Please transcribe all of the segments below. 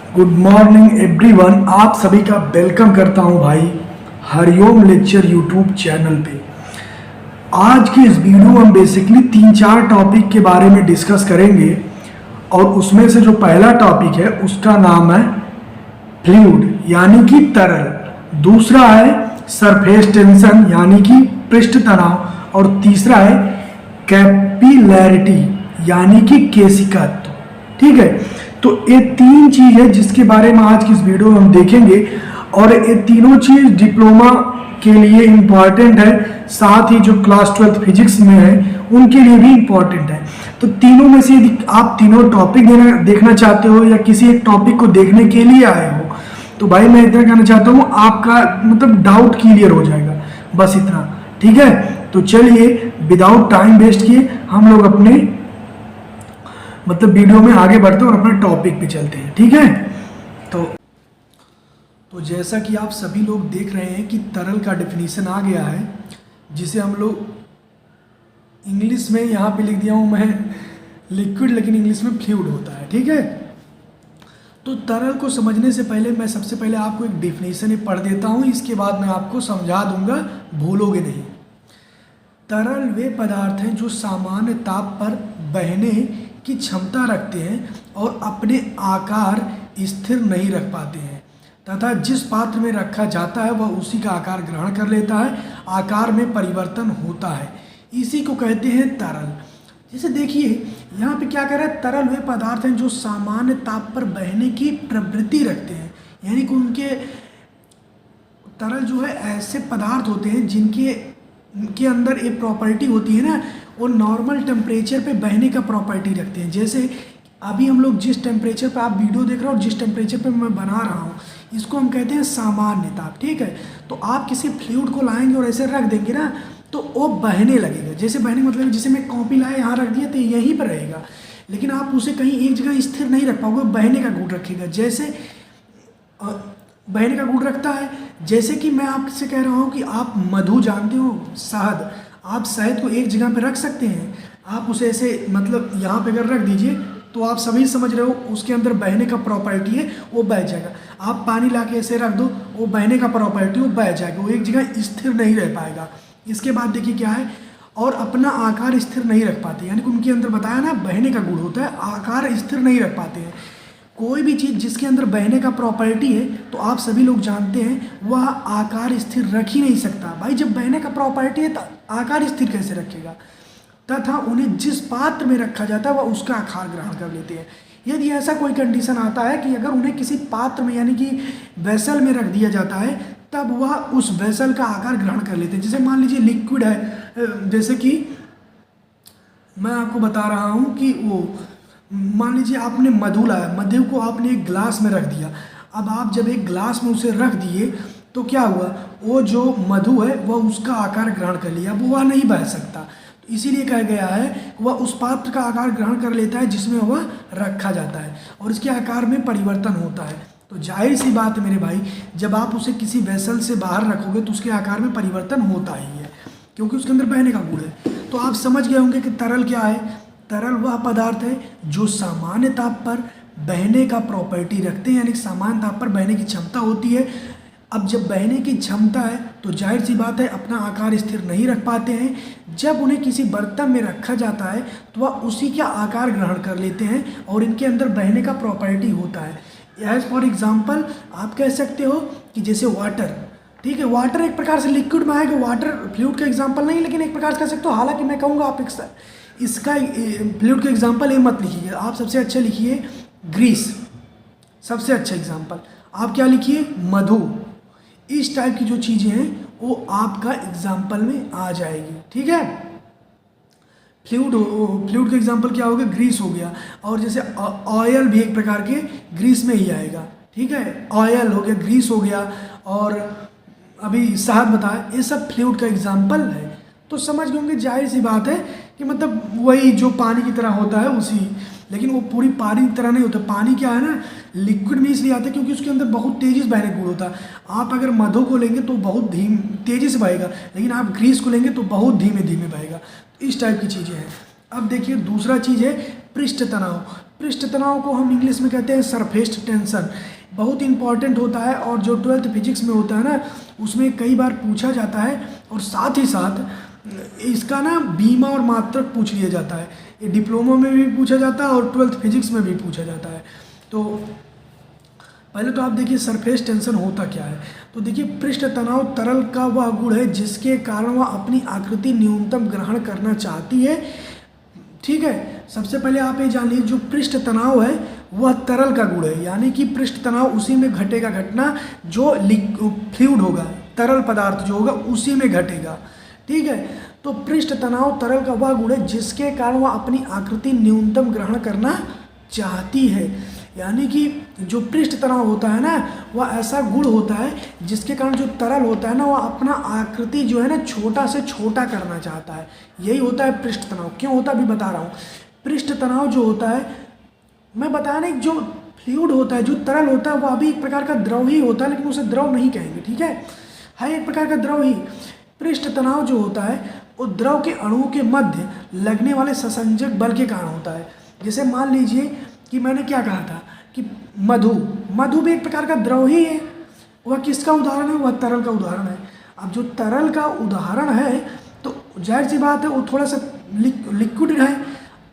Good morning everyone. आप सभी का वेलकम करता हूं भाई हरिओम लेक्चर यूट्यूब चैनल पे। आज की इस वीडियो में हम बेसिकली 3-4 टॉपिक के बारे में डिस्कस करेंगे और उसमें से जो पहला टॉपिक है उसका नाम है फ्लूइड यानी कि तरल, दूसरा है सरफेस टेंशन यानी कि पृष्ठ तनाव और तीसरा है कैपिलैरिटी यानी कि केशिकात्व। ठीक है, तो ये तीन चीज है जिसके बारे में आज की इस वीडियो में हम देखेंगे और ये तीनों चीज डिप्लोमा के लिए इम्पॉर्टेंट है, साथ ही जो क्लास 12 फिजिक्स में है उनके लिए भी इम्पॉर्टेंट है। तो तीनों में से यदि आप तीनों टॉपिक देखना चाहते हो या किसी एक टॉपिक को देखने के लिए आए हो तो भाई मैं इतना कहना चाहता हूँ आपका मतलब डाउट क्लियर हो जाएगा, बस इतना। ठीक है, तो चलिए विदाउट टाइम वेस्ट किए हम लोग अपने वीडियो में आगे बढ़ते हैं और अपने टॉपिक पे चलते हैं। ठीक है, तो जैसा कि आप सभी लोग देख रहे हैं कि तरल का डेफिनेशन आ गया है, जिसे हम लोग इंग्लिश में यहाँ पे लिख दिया हूँ मैं लिक्विड, लेकिन इंग्लिश में फ्लूइड होता है। ठीक है, तो तरल को समझने से पहले मैं सबसे पहले आपको एक डेफिनेशन पढ़ देता हूँ, इसके बाद मैं आपको समझा दूंगा, भूलोगे नहीं। तरल वे पदार्थ हैं जो सामान्य ताप पर बहने की क्षमता रखते हैं और अपने आकार स्थिर नहीं रख पाते हैं तथा जिस पात्र में रखा जाता है वह उसी का आकार ग्रहण कर लेता है, आकार में परिवर्तन होता है, इसी को कहते हैं तरल। जैसे देखिए यहाँ पे क्या कह रहा है, तरल वे पदार्थ हैं जो सामान्य ताप पर बहने की प्रवृत्ति रखते हैं, यानी कि उनके तरल जो है ऐसे पदार्थ होते हैं जिनके के अंदर एक प्रॉपर्टी होती है ना, वो नॉर्मल टेम्परेचर पे बहने का प्रॉपर्टी रखते हैं। जैसे अभी हम लोग जिस टेम्परेचर पे आप वीडियो देख रहे हो और जिस टेम्परेचर पे मैं बना रहा हूँ इसको हम कहते हैं सामान्य ताप। ठीक है, तो आप किसी फ्लूइड को लाएंगे और ऐसे रख देंगे ना तो वो बहने लगेगा। जैसे बहने मतलब जैसे मैं कॉपी लाया यहाँ रख दिया तो यहीं पर रहेगा, लेकिन आप उसे कहीं एक जगह स्थिर नहीं रख पाओगे, बहने का गुण रखेगा। जैसे बहने का गुण रखता है, जैसे कि मैं आपसे कह रहा हूँ कि आप मधु जानते हो, शहद, आप शहद को एक जगह पे रख सकते हैं, आप उसे ऐसे मतलब यहाँ पे अगर रख दीजिए तो आप सभी समझ रहे हो उसके अंदर बहने का प्रॉपर्टी है, वो बह जाएगा। आप पानी ला के ऐसे रख दो, वो बहने का प्रॉपर्टी, वो बह जाएगा, वो एक जगह स्थिर नहीं रह पाएगा। इसके बाद देखिए क्या है, और अपना आकार स्थिर नहीं रख पाते, यानी कि उनके अंदर बताया ना बहने का गुण होता है, आकार स्थिर नहीं रख पाते हैं। कोई भी चीज़ जिसके अंदर बहने का प्रॉपर्टी है तो आप सभी लोग जानते हैं वह आकार स्थिर रख ही नहीं सकता। भाई जब बहने का प्रॉपर्टी है तो आकार स्थिर कैसे रखेगा, तथा उन्हें जिस पात्र में रखा जाता है वह उसका आकार ग्रहण कर लेते हैं। यदि ऐसा कोई कंडीशन आता है कि अगर उन्हें किसी पात्र में यानी कि वेसल में रख दिया जाता है तब वह उस वेसल का आकार ग्रहण कर लेते हैं। जैसे मान लीजिए लिक्विड है, जैसे कि मैं आपको बता रहा हूँ कि वो मान लीजिए आपने मधु लाया, मधु को आपने एक गिलास में रख दिया। अब आप जब एक गिलास में उसे रख दिए तो क्या हुआ, वो जो मधु है वह उसका आकार ग्रहण कर लिया, अब वह नहीं बह सकता। तो इसीलिए कहा गया है वह उस पात्र का आकार ग्रहण कर लेता है जिसमें वह रखा जाता है और इसके आकार में परिवर्तन होता है। तो जाहिर सी बात है मेरे भाई, जब आप उसे किसी वेसल से बाहर रखोगे तो उसके आकार में परिवर्तन होता ही है, क्योंकि उसके अंदर बहने का गुण है। तो आप समझ गए होंगे कि तरल क्या है। तरल वह पदार्थ है जो सामान्य ताप पर बहने का प्रॉपर्टी रखते हैं, यानी सामान्य ताप पर बहने की क्षमता होती है। अब जब बहने की क्षमता है तो जाहिर सी बात है अपना आकार स्थिर नहीं रख पाते हैं। जब उन्हें किसी बर्तन में रखा जाता है तो वह उसी का आकार ग्रहण कर लेते हैं और इनके अंदर बहने का प्रॉपर्टी होता है। एज फॉर एग्जाम्पल आप कह सकते हो कि जैसे वाटर, ठीक है, वाटर एक प्रकार से लिक्विड में आएगा, वाटर फ्लूइड का एग्जाम्पल नहीं लेकिन एक प्रकार से कह सकते हो। हालांकि मैं कहूँगा आप इसका फ्लूइड का एग्जाम्पल ये मत लिखिए, आप सबसे अच्छा लिखिए ग्रीस, सबसे अच्छा एग्जाम्पल। आप क्या लिखिए, मधु, इस टाइप की जो चीज़ें हैं वो आपका एग्जाम्पल में आ जाएगी। ठीक है, फ्लूइड का एग्जाम्पल क्या हो गया, ग्रीस हो गया। और जैसे ऑयल भी एक प्रकार के ग्रीस में ही आएगा। ठीक है, ऑयल हो गया, ग्रीस हो गया, और अभी शहद बताया, ये सब फ्लूइड का एग्जाम्पल है। तो समझ गए होंगे, जाहिर सी बात है कि मतलब वही जो पानी की तरह होता है उसी, लेकिन वो पूरी पानी की तरह नहीं होता। पानी क्या है ना, लिक्विड में इसलिए आता है क्योंकि उसके अंदर बहुत तेजी से बहने गुण होता है। आप अगर मधु को लेंगे तो बहुत तेजी से बहेगा, लेकिन आप ग्रीस को लेंगे तो बहुत धीमे धीमे बहेगा। इस टाइप की चीज़ें हैं। अब देखिए दूसरा चीज़ है पृष्ठ तनाव। पृष्ठ तनाव को हम इंग्लिश में कहते हैं सरफेस टेंशन। बहुत इंपॉर्टेंट होता है और जो 12th फिजिक्स में होता है ना उसमें कई बार पूछा जाता है, और साथ ही साथ इसका ना बीमा और मात्रक पूछ लिया जाता है। ये डिप्लोमा में भी पूछा जाता है और 12th फिजिक्स में भी पूछा जाता है। तो पहले तो आप देखिए सरफेस टेंशन होता क्या है। तो देखिए पृष्ठ तनाव तरल का वह गुण है जिसके कारण वह अपनी आकृति न्यूनतम ग्रहण करना चाहती है। ठीक है, सबसे पहले आप ये जान लीजिए जो पृष्ठ तनाव है वह तरल का गुण है, यानी कि पृष्ठ तनाव उसी में घटेगा घटना जो फ्लूइड होगा, तरल पदार्थ जो होगा उसी में घटेगा। ठीक है, तो पृष्ठ तनाव तरल का वह गुण है जिसके कारण वह अपनी आकृति न्यूनतम ग्रहण करना चाहती है। यानी कि जो पृष्ठ तनाव होता है ना वह ऐसा गुण होता है जिसके कारण जो तरल होता है ना वह अपना आकृति जो है ना छोटा से छोटा करना चाहता है। यही होता है पृष्ठ तनाव। क्यों होता है अभी बता रहा हूँ। पृष्ठ तनाव जो होता है, मैं बताया ना, जो फ्लूइड होता है, जो तरल होता है वह भी एक प्रकार का द्रव ही होता है, लेकिन उसे द्रव नहीं कहेंगे। ठीक है एक प्रकार का द्रव ही। पृष्ठ तनाव जो होता है वो द्रव के अणुओं के मध्य लगने वाले ससंजक बल के कारण होता है। जैसे मान लीजिए कि मैंने क्या कहा था कि मधु भी एक प्रकार का द्रव ही है। वह किसका उदाहरण है? वह तरल का उदाहरण है। अब जो तरल का उदाहरण है तो जाहिर सी बात है वो थोड़ा सा लिक्विड है।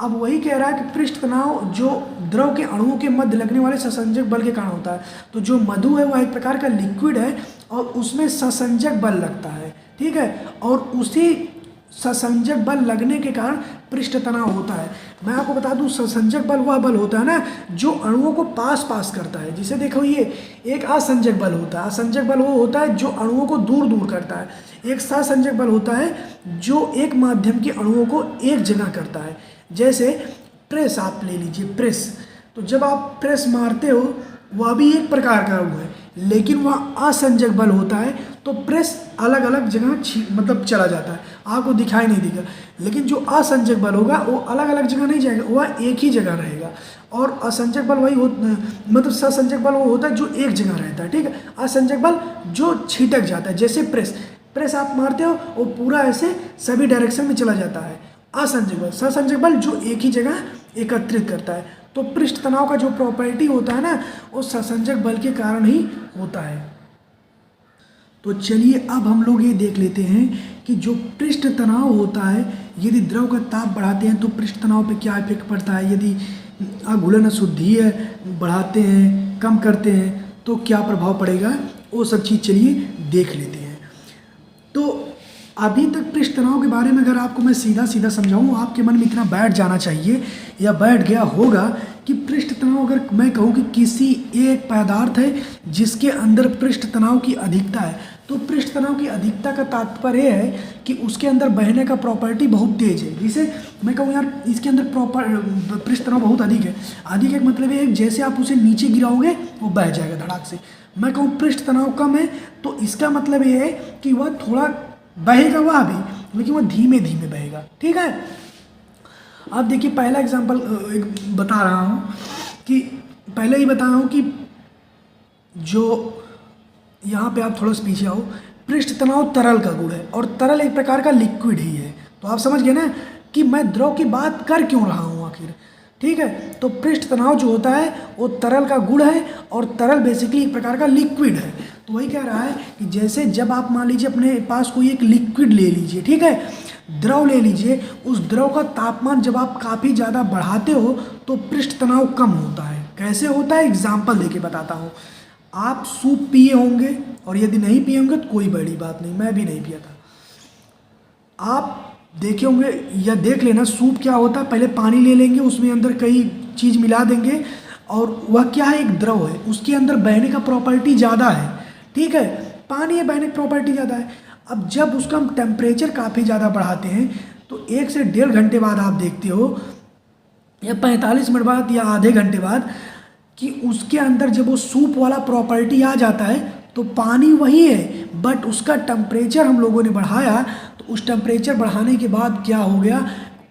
अब वही कह रहा है कि पृष्ठ तनाव जो द्रव के अणुओं के मध्य लगने वाले ससंजक बल के कारण होता है। तो जो मधु है वह एक प्रकार का लिक्विड है और उसमें ससंजक बल लगता है। ठीक है, और उसी ससंजक बल लगने के कारण पृष्ठ तनाव होता है। मैं आपको बता दूं ससंजक बल वह बल होता है ना जो अणुओं को पास करता है। जिसे देखो ये एक असंजक बल होता है। असंजक बल वो होता है जो अणुओं को दूर करता है। एक सहसंजक बल होता है जो एक माध्यम के अणुओं को एक जगह करता है। जैसे प्रेस आप ले लीजिए, प्रेस। तो जब आप प्रेस मारते हो वह भी एक प्रकार का वो है, लेकिन वह असंजक बल होता है तो प्रेस अलग अलग जगह मतलब चला जाता है, आपको दिखाई नहीं देगा। लेकिन जो असंजक बल होगा वो अलग अलग जगह नहीं जाएगा, वह एक ही जगह रहेगा। और असंजक बल वही मतलब ससंजक बल वो होता है जो एक जगह रहता है। ठीक है, असंजक बल जो छिटक जाता है। जैसे प्रेस आप मारते हो वो पूरा ऐसे सभी डायरेक्शन में चला जाता है असंजक बल। ससंजक बल जो एक ही जगह एकत्रित करता है। तो पृष्ठ तनाव का जो प्रॉपर्टी होता है ना वो ससंजक बल के कारण ही होता है। तो चलिए अब हम लोग ये देख लेते हैं कि जो पृष्ठ तनाव होता है, यदि द्रव का ताप बढ़ाते हैं तो पृष्ठ तनाव पे क्या इफेक्ट पड़ता है, यदि घुलन अशुद्धि बढ़ाते हैं, कम करते हैं तो क्या प्रभाव पड़ेगा, वो सब चीज़ चलिए देख लेते हैं। तो अभी तक पृष्ठ तनाव के बारे में अगर आपको मैं सीधा समझाऊँ, आपके मन में इतना बैठ जाना चाहिए या बैठ गया होगा कि पृष्ठ तनाव, अगर मैं कहूँ कि किसी एक पदार्थ है जिसके अंदर पृष्ठ तनाव की अधिकता है, तो पृष्ठ तनाव की अधिकता का तात्पर्य है कि उसके अंदर बहने का प्रॉपर्टी बहुत तेज है। जिसे मैं कहूँ यार इसके अंदर पृष्ठ तनाव बहुत अधिक है। अधिक एक मतलब ये है जैसे आप उसे नीचे गिराओगे वो बह जाएगा धड़ाक से। मैं कहूँ पृष्ठ तनाव कम है तो इसका मतलब ये है कि वह थोड़ा बहेगा वह भी, लेकिन वह धीमे धीमे बहेगा। ठीक है, अब देखिए पहला एग्जांपल बता रहा हूँ कि पहले ही बता रहा हूँ कि जो यहाँ पे आप थोड़ा सा पीछे आओ, पृष्ठ तनाव तरल का गुण है और तरल एक प्रकार का लिक्विड ही है। तो आप समझ गए ना कि मैं द्रव की बात कर क्यों रहा हूँ आखिर। ठीक है, तो पृष्ठ तनाव जो होता है वो तरल का गुण है और तरल बेसिकली एक प्रकार का लिक्विड है। तो वही कह रहा है कि जैसे जब आप मान लीजिए अपने पास कोई एक लिक्विड ले लीजिए, ठीक है, द्रव ले लीजिए, उस द्रव का तापमान जब आप काफ़ी ज़्यादा बढ़ाते हो तो पृष्ठ तनाव कम होता है। कैसे होता है एग्जाम्पल देके बताता हूँ। आप सूप पिए होंगे और यदि नहीं पिए होंगे तो कोई बड़ी बात नहीं, मैं भी नहीं पिया था। आप देखे होंगे या देख लेना सूप क्या होता है, पहले पानी ले लेंगे, उसमें अंदर कई चीज़ मिला देंगे और वह क्या है एक द्रव है, उसके अंदर बहने का प्रॉपर्टी ज़्यादा है। ठीक है, पानी है बहने की प्रॉपर्टी ज़्यादा है। अब जब उसका हम टेम्परेचर काफ़ी ज़्यादा बढ़ाते हैं तो 1 से 1.5 घंटे बाद आप देखते हो या 45 मिनट बाद या आधे घंटे बाद कि उसके अंदर जब वो सूप वाला प्रॉपर्टी आ जाता है तो पानी वही है बट उसका टेम्परेचर हम लोगों ने बढ़ाया। तो उस टेम्परेचर बढ़ाने के बाद क्या हो गया,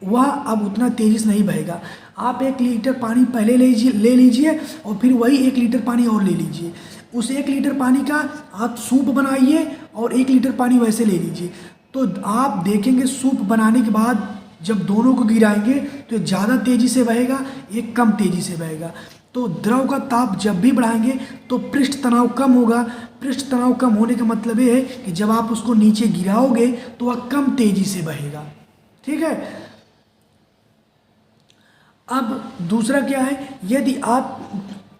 वह अब उतना तेज़ी से नहीं बहेगा। आप 1 लीटर पानी पहले ले लीजिए और फिर वही 1 लीटर पानी और ले लीजिए। उस 1 लीटर पानी का आप सूप बनाइए और 1 लीटर पानी वैसे ले लीजिए। तो आप देखेंगे सूप बनाने के बाद जब दोनों को गिराएंगे तो एक ज़्यादा तेज़ी से बहेगा, एक कम तेज़ी से बहेगा। तो द्रव का ताप जब भी बढ़ाएंगे तो पृष्ठ तनाव कम होगा। पृष्ठ तनाव कम होने का मतलब ये है कि जब आप उसको नीचे गिराओगे तो वह कम तेज़ी से बहेगा। ठीक है। अब दूसरा क्या है, यदि आप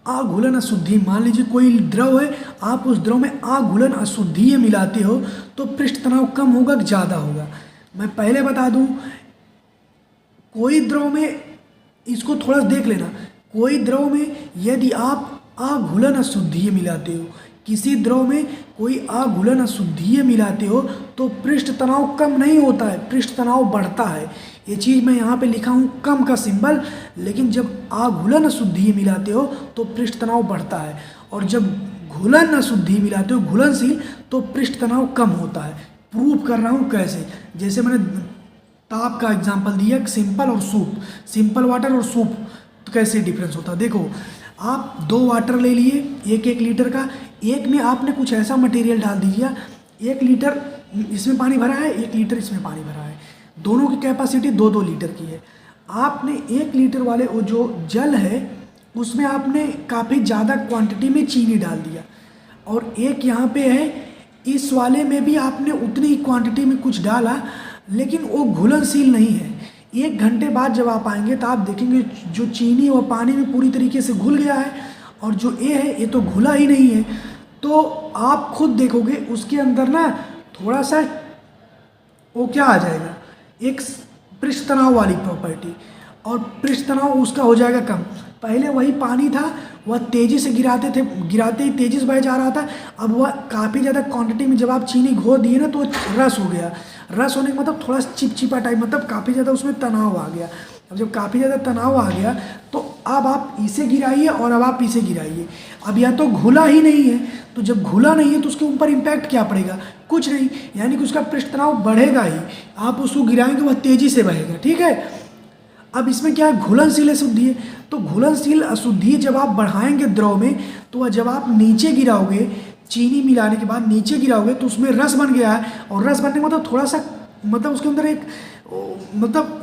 आघूलन अशुद्धि, मान लीजिए कोई द्रव है, आप उस द्रव में आघूलन अशुद्धि मिलाते हो तो पृष्ठ तनाव कम होगा कि ज़्यादा होगा। मैं पहले बता दूं, कोई द्रव में, इसको थोड़ा देख लेना, कोई द्रव में यदि आप आघूलन अशुद्धि मिलाते हो, किसी द्रव में कोई आघूलन अशुद्धि मिलाते हो तो पृष्ठ तनाव कम नहीं होता है, पृष्ठ तनाव बढ़ता है। ये चीज़ मैं यहाँ पे लिखा हूँ कम का सिंबल, लेकिन जब आघूलन अशुद्धि मिलाते हो तो पृष्ठ तनाव बढ़ता है, और जब घूलन अशुद्धि मिलाते हो, घुलनशील, तो पृष्ठ तनाव कम होता है। प्रूव कर रहा हूँ कैसे, जैसे मैंने ताप का एग्जाम्पल दिया, सिंपल और सूप, सिंपल वाटर और सूप, तो कैसे डिफरेंस होता है। देखो, आप 2 वाटर ले लिए, 1-1 लीटर का, एक में आपने कुछ ऐसा मटेरियल डाल दीजिए, 1 लीटर इसमें पानी भरा है, 1 लीटर इसमें पानी भरा है, दोनों की कैपेसिटी 2-2 लीटर की है। आपने 1 लीटर वाले वो जो जल है उसमें आपने काफ़ी ज़्यादा क्वांटिटी में चीनी डाल दिया, और एक यहाँ पे है, इस वाले में भी आपने उतनी ही क्वांटिटी में कुछ डाला, लेकिन वो घुलनशील नहीं है। 1 घंटे बाद जब आप आएंगे तो आप देखेंगे जो चीनी वो पानी में पूरी तरीके से घुल गया है, और जो ये है ये तो घुला ही नहीं है। तो आप खुद देखोगे उसके अंदर ना थोड़ा सा वो क्या आ जाएगा, एक पृष्ठ तनाव वाली प्रॉपर्टी, और पृष्ठ तनाव उसका हो जाएगा कम। पहले वही पानी था, वह तेज़ी से गिराते थे, गिराते ही तेज़ी से बह जा रहा था, अब वह काफ़ी ज़्यादा क्वांटिटी में जब आप चीनी घोल दिए ना तो रस हो गया। रस होने का मतलब थोड़ा चिपचिपा टाइप, मतलब काफ़ी ज़्यादा उसमें तनाव आ गया। अब जब काफ़ी ज़्यादा तनाव आ गया तो अब आप इसे गिराइए और अब आप इसे गिराइए। अब या तो घुला ही नहीं है, तो जब घुला नहीं है तो उसके ऊपर इम्पैक्ट क्या पड़ेगा, कुछ नहीं, यानी कि उसका पृष्ठ तनाव बढ़ेगा ही। आप उसको गिराएंगे वह तेज़ी से बहेगा। ठीक है। अब इसमें क्या है, घुलनशील अशुद्धि है, तो घुलनशील अशुद्धि जब आप बढ़ाएंगे द्रव में, तो जब आप नीचे गिराओगे, चीनी मिलाने के बाद नीचे गिराओगे तो उसमें रस बन गया है, और रस बनने का मतलब थोड़ा सा, मतलब उसके अंदर एक मतलब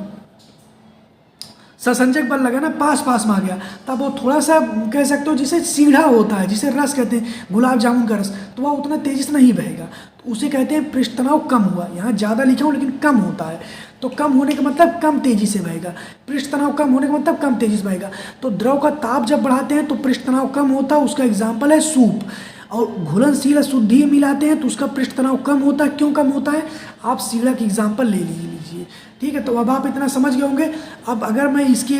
ससंजक बल लगा ना, पास में आ गया, तब वो थोड़ा सा कह सकते हो जिसे सीढ़ा होता है, जिसे रस कहते हैं, गुलाब जामुन का रस, तो वह उतना तेजी से नहीं बहेगा, तो उसे कहते हैं पृष्ठ तनाव कम हुआ। यहाँ ज़्यादा लिखा हूँ लेकिन कम होता है, तो कम होने का मतलब कम तेजी से बहेगा, पृष्ठ तनाव कम होने का मतलब कम तेजी से बहेगा। तो द्रव का ताप जब बढ़ाते हैं तो पृष्ठ तनाव कम होता है, उसका एग्जाम्पल है सूप। और घुलनशील अशुद्धि मिलाते हैं तो उसका पृष्ठ तनाव कम होता है। क्यों कम होता है, आप सीढ़ा की एग्जाम्पल ले लीजिए। ठीक है, तो अब आप इतना समझ गए होंगे। अब अगर मैं इसके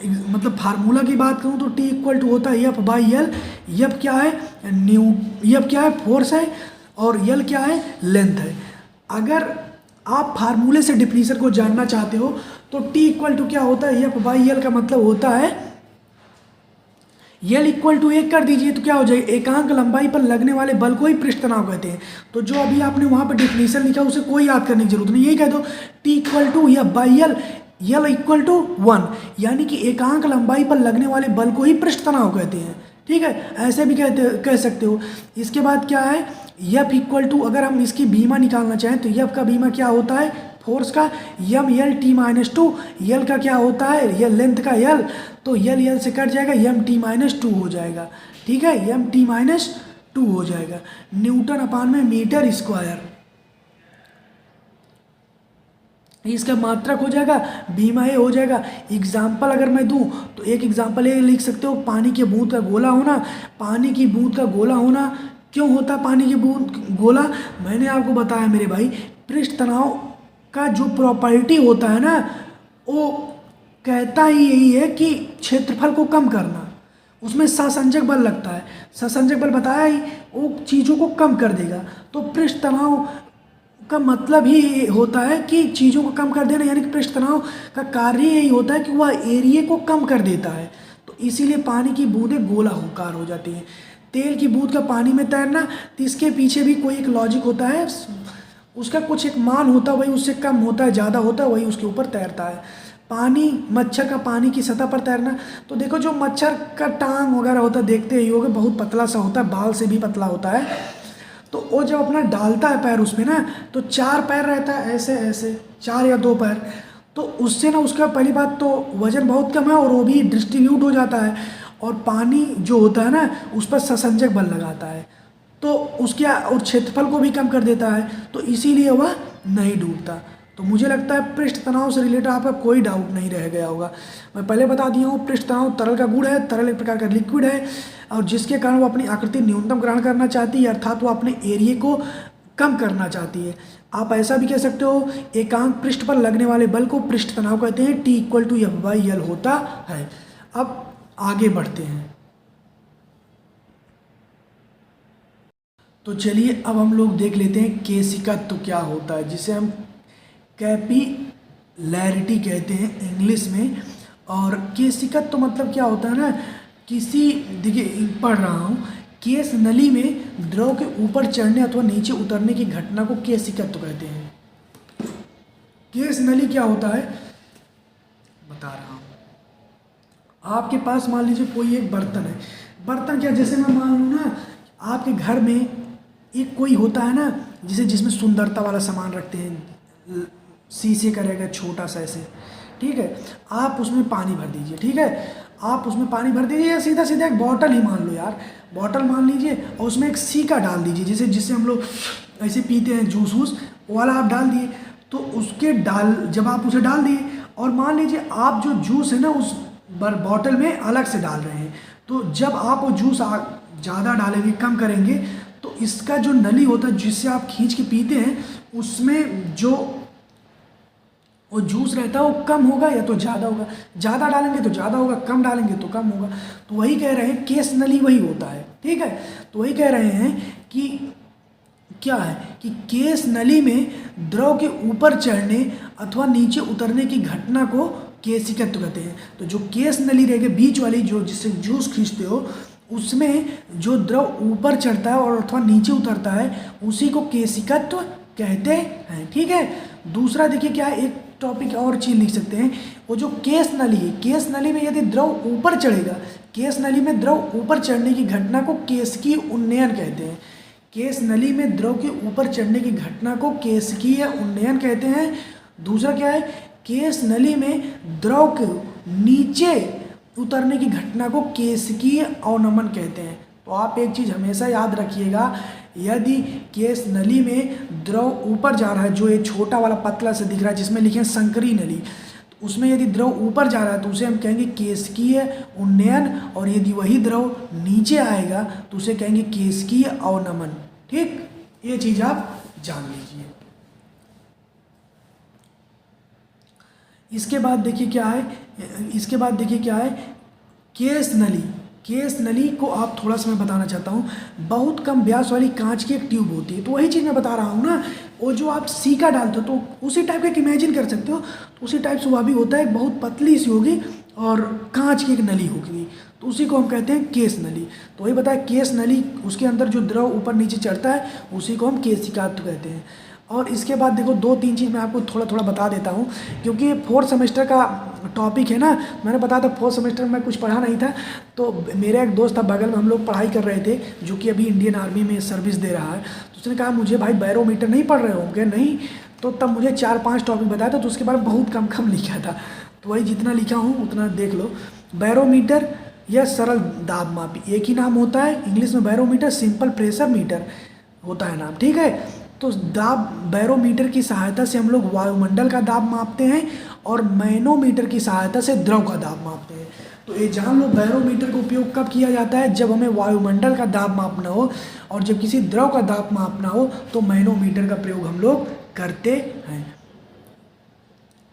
मतलब फार्मूला की बात करूं तो T इक्वल टू होता है F/L। F क्या है, F क्या है, फोर्स है, और L क्या है, लेंथ है। अगर आप फार्मूले से डिफिनीशन को जानना चाहते हो तो T इक्वल टू क्या होता है, F/L का मतलब होता है, L इक्वल टू 1 कर दीजिए तो क्या हो जाएगा, एकांक लंबाई पर लगने वाले बल को ही पृष्ठ तनाव कहते हैं। तो जो अभी आपने वहाँ पर डिफिनीशन लिखा उसे कोई याद करने की जरूरत नहीं, यही कह दो T equal to F/L, L equal to 1, यानी कि एकांक लंबाई पर लगने वाले बल को ही पृष्ठ तनाव कहते हैं। ठीक है, ऐसे भी कह सकते हो। इसके बाद क्या है, F इक्वल टू, अगर हम इसकी बीमा निकालना चाहें तो F का बीमा क्या होता है, फोर्स का M/L/T-2, L का क्या होता है, L लेंथ का L, तो L से कट जाएगा, M/T-2 हो जाएगा। ठीक है, M/T-2 हो जाएगा, न्यूटन/मीटर स्क्वायर। इसका मात्रक हो जाएगा, बीमा ए हो जाएगा। एग्जाम्पल अगर मैं दूं तो एक एग्जाम्पल ये लिख सकते हो, पानी के बूंद का गोला होना। पानी की बूंद का गोला होना क्यों होता है, पानी की बूंद गोला, मैंने आपको बताया मेरे भाई, पृष्ठ तनाव का जो प्रॉपर्टी होता है ना, वो कहता ही यही है कि क्षेत्रफल को कम करना, उसमें सहसंजक बल लगता है। सहसंजक बल बताया ही, वो चीज़ों को कम कर देगा। तो पृष्ठ तनाव का मतलब ही होता है कि चीज़ों को कम कर देना, यानी कि पृष्ठ तनाव का कार्य यही होता है कि वह एरिया को कम कर देता है। तो इसीलिए पानी की बूंदें गोलाकार हो जाती हैं। तेल की बूंद का पानी में तैरना, तो इसके पीछे भी कोई एक लॉजिक होता है, उसका कुछ एक मान होता है, वही उससे कम होता है, ज़्यादा होता है, वही उसके ऊपर तैरता है। पानी, मच्छर का पानी की सतह पर तैरना, तो देखो जो मच्छर का टांग वगैरह होता है, देखते ही होगे, बहुत पतला सा होता है, बाल से भी पतला होता है। तो वो जब अपना डालता है पैर उसमें ना, तो 4 पैर रहता है, ऐसे ऐसे 4 या 2 पैर, तो उससे ना उसका पहली बात तो वजन बहुत कम है और वो भी डिस्ट्रीब्यूट हो जाता है, और पानी जो होता है ना उस पर ससंजक बल लगाता है, तो उसके और क्षेत्रफल को भी कम कर देता है, तो इसीलिए वह नहीं डूबता। तो मुझे लगता है पृष्ठ तनाव से रिलेटेड आपका कोई डाउट नहीं रह गया होगा। मैं पहले बता दिया हूँ, पृष्ठ तनाव तरल का गुण है, तरल एक प्रकार का लिक्विड है, और जिसके कारण वो अपनी आकृति न्यूनतम ग्रहण करना चाहती है, अर्थात वो अपने एरिया को कम करना चाहती है। आप ऐसा भी कह सकते हो, एकांक पृष्ठ पर लगने वाले बल को पृष्ठ तनाव कहते हैं, T=F/L होता है। अब आगे बढ़ते हैं, तो चलिए अब हम लोग देख लेते हैं केशिकत्व क्या होता है, जिसे हम कैपिलैरिटी कहते हैं इंग्लिश में। और केशिकत्व मतलब क्या होता है ना, किसी, देखिए पढ़ रहा हूँ, केश नली में द्रव के ऊपर चढ़ने अथवा नीचे उतरने की घटना को केशिकत्व कहते हैं। केश नली क्या होता है बता रहा हूँ। आपके पास मान लीजिए कोई एक बर्तन है, बर्तन क्या, जैसे मैं मान लूँ ना, आपके घर में एक कोई होता है ना, जिसमें सुंदरता वाला सामान रखते हैं, शीशे का रहेगा छोटा सा ऐसे, ठीक है, आप उसमें पानी भर दीजिए, ठीक है, आप उसमें पानी भर दीजिए, या सीधा सीधा एक बॉटल ही मान लो यार, बॉटल मान लीजिए, और उसमें एक सिक्का डाल दीजिए, जिससे हम लोग ऐसे पीते हैं जूस वूस, वो वाला आप डाल दिए। तो उसके जब आप उसे डाल दिए, और मान लीजिए आप जो जूस है ना उस बॉटल में अलग से डाल रहे हैं, तो जब आप वो जूस ज़्यादा डालेंगे, कम करेंगे, तो इसका जो नली होता है जिससे आप खींच के पीते हैं, उसमें जो वो जूस रहता है वो कम होगा या तो ज़्यादा होगा, ज़्यादा डालेंगे तो ज़्यादा होगा, कम डालेंगे तो कम होगा। तो वही कह रहे हैं केश नली वही होता है, ठीक है। तो वही कह रहे हैं कि क्या है कि केश नली में द्रव के ऊपर चढ़ने अथवा नीचे उतरने की घटना को केशिकत्व कहते हैं। तो जो केश नली रहेगी बीच वाली, जो जिससे जूस खींचते हो, उसमें जो द्रव ऊपर चढ़ता है और अथवा नीचे उतरता है, उसी को केशिकत्व कहते हैं, ठीक है। दूसरा देखिए क्या है, एक टॉपिक और चीज़ लिख सकते हैं, वो जो केश नली है, केश नली में यदि द्रव ऊपर चढ़ेगा, केश नली में द्रव ऊपर चढ़ने की घटना को केशिकीय उन्नयन कहते हैं। केश नली में द्रव के ऊपर चढ़ने की घटना को केशिकीय उन्नयन कहते हैं। दूसरा क्या है, केश नली में द्रव के नीचे उतरने की घटना को केशिकीय अवनमन कहते हैं। तो आप एक चीज़ हमेशा याद रखिएगा, यदि केश नली में द्रव ऊपर जा रहा है, जो ये छोटा वाला पतला से दिख रहा है जिसमें लिखे हैं संकरी नली, तो उसमें यदि द्रव ऊपर जा रहा है तो उसे हम कहेंगे केशिकीय उन्नयन, और यदि वही द्रव नीचे आएगा तो उसे कहेंगे केशिकीय अवनमन, ठीक। ये चीज़ आप जान लीजिए। इसके बाद देखिए क्या है, केश नली को आप थोड़ा सा मैं बताना चाहता हूँ। बहुत कम व्यास वाली कांच की एक ट्यूब होती है, तो वही चीज़ मैं बता रहा हूँ ना, वो जो आप सिक्का डालते हो तो उसी टाइप का एक इमेजिन कर सकते हो, तो उसी टाइप से वह भी होता है, बहुत पतली सी होगी और कांच की एक नली होगी, तो उसी को हम कहते हैं केश नली। तो वही बताया, केश नली, उसके अंदर जो द्रव ऊपर नीचे चढ़ता है उसी को हम केशिकात्व कहते हैं। और इसके बाद देखो 2-3 चीज़ मैं आपको थोड़ा थोड़ा बता देता हूँ, क्योंकि 4th सेमेस्टर का टॉपिक है ना, मैंने बताया था 4th सेमेस्टर में कुछ पढ़ा नहीं था, तो मेरा एक दोस्त था बगल में, हम लोग पढ़ाई कर रहे थे, जो कि अभी इंडियन आर्मी में सर्विस दे रहा है, तो उसने कहा मुझे भाई बैरोमीटर नहीं पढ़ रहे होंगे, नहीं, तो तब मुझे 4-5 टॉपिक बताया था, तो उसके बारे में बहुत कम लिखा था, तो वही जितना लिखा हूँ उतना देख लो। बैरोमीटर या सरल दाब मापी, एक ही नाम होता है इंग्लिश में बैरोमीटर, सिंपल प्रेशर मीटर होता है नाम, ठीक है। तो दाब, बैरोमीटर की सहायता से हम लोग वायुमंडल का दाब मापते हैं, और मैनोमीटर की सहायता से द्रव का दाब मापते हैं। तो ये जान लो, बैरोमीटर का उपयोग कब किया जाता है, जब हमें वायुमंडल का दाब मापना हो, और जब किसी द्रव का दाब मापना हो तो मैनोमीटर का प्रयोग हम लोग करते हैं।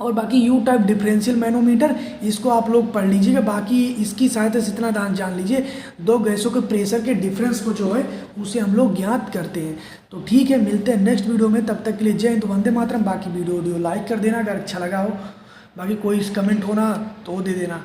और बाकी यू टाइप डिफरेंशियल मैनोमीटर, इसको आप लोग पढ़ लीजिएगा, बाकी इसकी सहायता से इतना जान लीजिए, दो गैसों के प्रेशर के डिफरेंस को जो है उसे हम लोग ज्ञात करते हैं। तो ठीक है, मिलते हैं नेक्स्ट वीडियो में, तब तक के लिए जय हिंद, वंदे मातरम। बाकी वीडियो लाइक कर देना अगर अच्छा लगा हो, बाकी कोई कमेंट होना तो दे देना।